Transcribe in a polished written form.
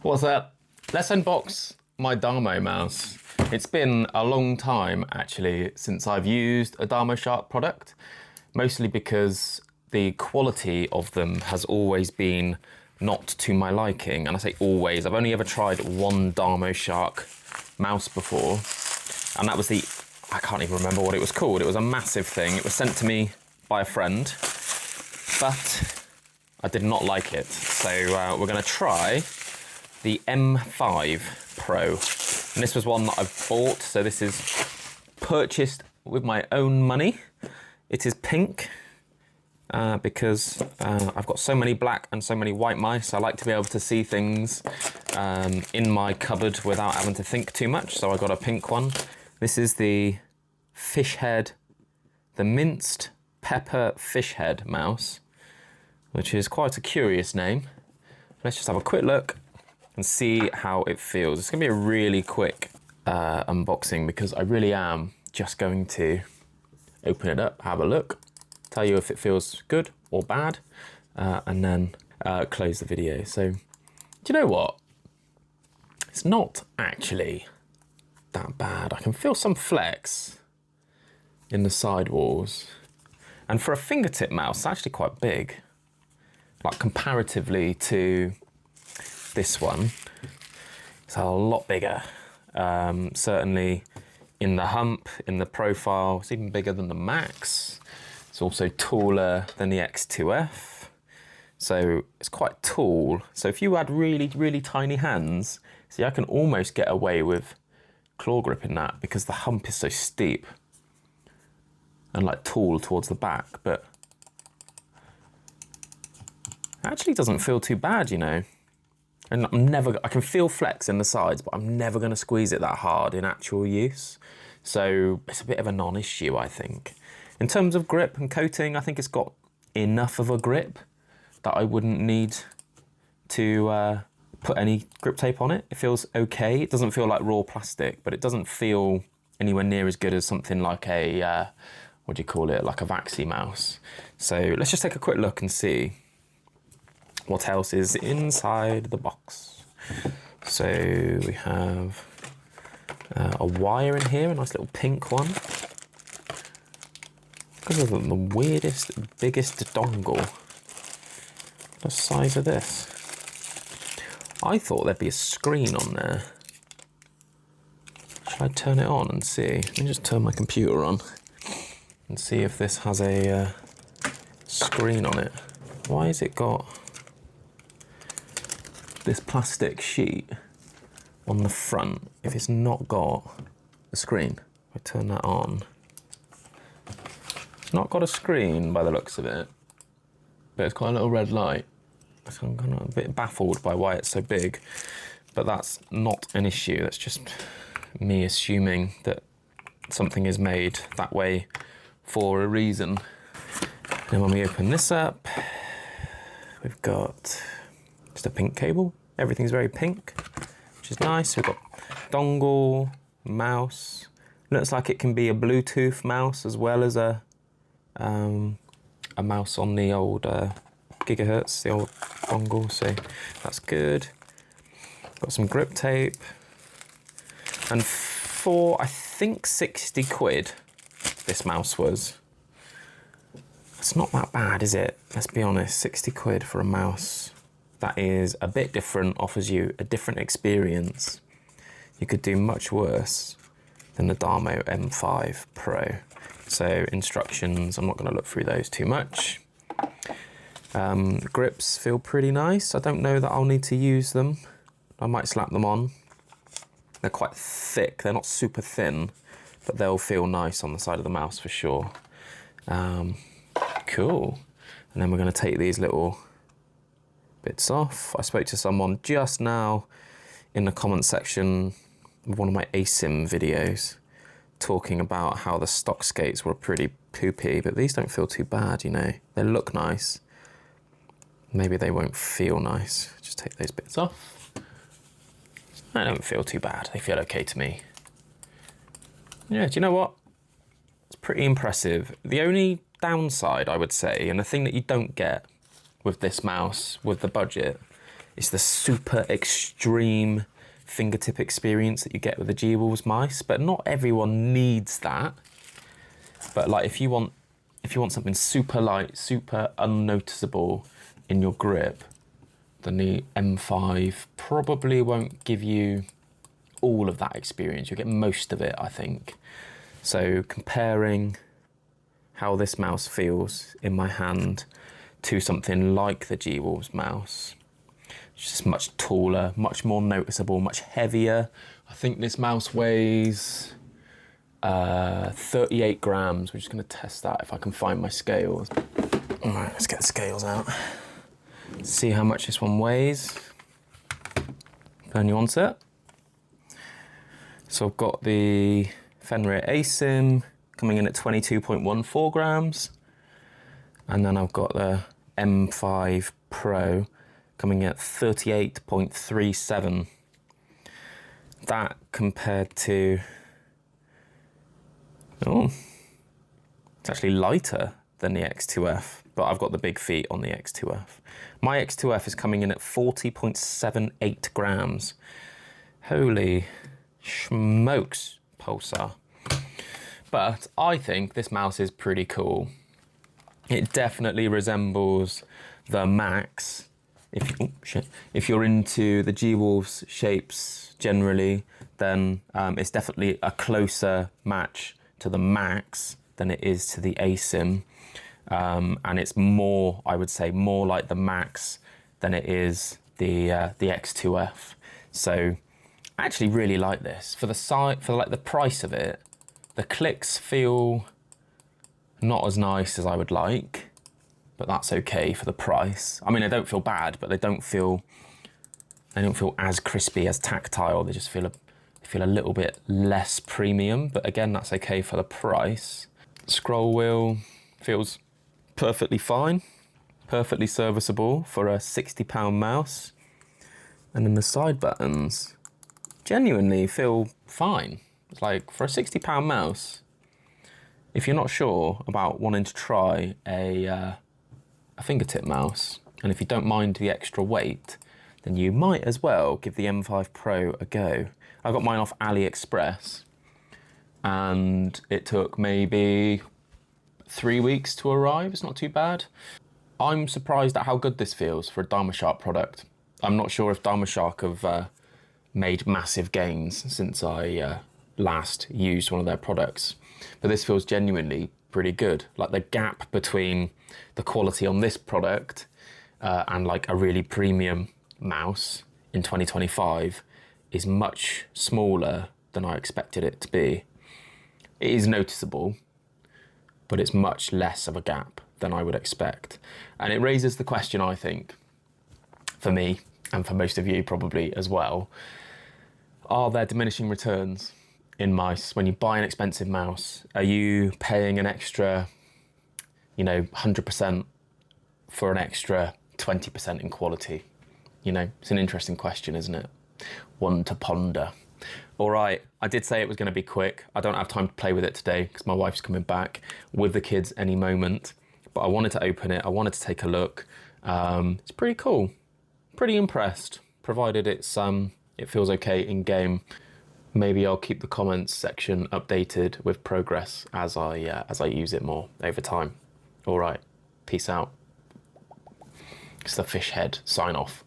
What's up? Let's unbox my Darmo mouse. It's been a long time actually since I've used a Darmoshark product, mostly because the quality of them has always been not to my liking. And I say always, I've only ever tried one Darmoshark mouse before, and that was I can't even remember what it was called. It was a massive thing. It was sent to me by a friend, but I did not like it. So we're gonna try the M5 Pro. And this was one that I've bought, so this is purchased with my own money. It is pink because I've got so many black and so many white mice. I like to be able to see things in my cupboard without having to think too much, so I got a pink one. This is the fish head, the minced pepper fish head mouse, which is quite a curious name. Let's just have a quick look and see how it feels. It's gonna be a really quick unboxing because I really am just going to open it up, have a look, tell you if it feels good or bad, and then close the video. So, do you know what? It's not actually that bad. I can feel some flex in the sidewalls. And for a fingertip mouse, it's actually quite big, like comparatively to this one. It's a lot bigger. Certainly in the hump, in the profile, it's even bigger than the Max. It's also taller than the X2F. So it's quite tall. So if you had really, really tiny hands, see, I can almost get away with claw grip in that because the hump is so steep and like tall towards the back, but it actually doesn't feel too bad, you know. And I can feel flex in the sides, but I'm never gonna squeeze it that hard in actual use. So it's a bit of a non-issue, I think. In terms of grip and coating, I think it's got enough of a grip that I wouldn't need to put any grip tape on it. It feels okay. It doesn't feel like raw plastic, but it doesn't feel anywhere near as good as something like a, what do you call it? Like a Vaxi mouse. So let's just take a quick look and see what else is inside the box. So we have a wire in here, a nice little pink one. Look at the weirdest, biggest dongle. The size of this. I thought there'd be a screen on there. Shall I turn it on and see? Let me just turn my computer on and see if this has a screen on it. Why has it got this plastic sheet on the front if it's not got a screen? If I turn that on, it's not got a screen by the looks of it, but it's got a little red light. So I'm kind of a bit baffled by why it's so big, but that's not an issue. That's just me assuming that something is made that way for a reason. Then when we open this up, we've got just a pink cable. Everything's very pink, which is nice. We've got dongle, mouse. Looks like it can be a Bluetooth mouse as well as a mouse on the old gigahertz, the old dongle. So that's good. Got some grip tape. And for, I think, 60 quid, this mouse was. It's not that bad, is it? Let's be honest, 60 quid for a mouse that is a bit different, offers you a different experience. You could do much worse than the Darmo M5 Pro. So instructions, I'm not gonna look through those too much. Grips feel pretty nice. I don't know that I'll need to use them. I might slap them on. They're quite thick, they're not super thin, but they'll feel nice on the side of the mouse for sure. Cool. And then we're gonna take these little bits off. I spoke to someone just now in the comment section of one of my Asym videos talking about how the stock skates were pretty poopy, but these don't feel too bad, you know. They look nice. Maybe they won't feel nice. Just take those bits off. They don't feel too bad. They feel okay to me. Yeah, do you know what? It's pretty impressive. The only downside, I would say, and the thing that you don't get with this mouse, with the budget, It's the super extreme fingertip experience that you get with the G-Wolves mice, but not everyone needs that. But like if you want something super light, super unnoticeable in your grip, then the M5 probably won't give you all of that experience. You'll get most of it, I think. So comparing how this mouse feels in my hand to something like the G-Wolves mouse, it's just much taller, much more noticeable, much heavier. I think this mouse weighs 38 grams. We're just gonna test that if I can find my scales. All right, let's get the scales out. See how much this one weighs. Turn you on set. So I've got the Fenrir Asym coming in at 22.14 grams. And then I've got the M5 Pro coming at 38.37. That compared to, oh, it's actually lighter than the X2F, but I've got the big feet on the X2F. My X2F is coming in at 40.78 grams. Holy smokes, Pulsar. But I think this mouse is pretty cool. It definitely resembles the Max. If you're into the G-Wolves shapes generally, then it's definitely a closer match to the Max than it is to the Asym. And it's more, I would say, more like the Max than it is the X2F. So I actually really like this. For the price of it, the clicks feel not as nice as I would like, but that's okay for the price. I mean, they don't feel bad, but they don't feel as crispy, as tactile. They just feel a little bit less premium, but again, that's okay for the price. Scroll wheel feels perfectly fine, perfectly serviceable for a £60 mouse. And then the side buttons genuinely feel fine. It's like, for a £60 mouse, if you're not sure about wanting to try a fingertip mouse, and if you don't mind the extra weight, then you might as well give the M5 Pro a go. I got mine off AliExpress, and it took maybe 3 weeks to arrive. It's not too bad. I'm surprised at how good this feels for a Darmoshark product. I'm not sure if Darmoshark have made massive gains since I last used one of their products, but this feels genuinely pretty good. Like, the gap between the quality on this product and like a really premium mouse in 2025 is much smaller than I expected it to be. It is noticeable, but it's much less of a gap than I would expect. And it raises the question, I think, for me, and for most of you probably as well, are there diminishing returns in mice? When you buy an expensive mouse, are you paying an extra, 100% for an extra 20% in quality? It's an interesting question, isn't it? One to ponder. All right, I did say it was going to be quick. I don't have time to play with it today because my wife's coming back with the kids any moment, but I wanted to open it. I wanted to take a look. It's pretty cool. Pretty impressed, provided it feels okay in game. Maybe I'll keep the comments section updated with progress as I use it more over time. All right, peace out. It's the fish head sign off.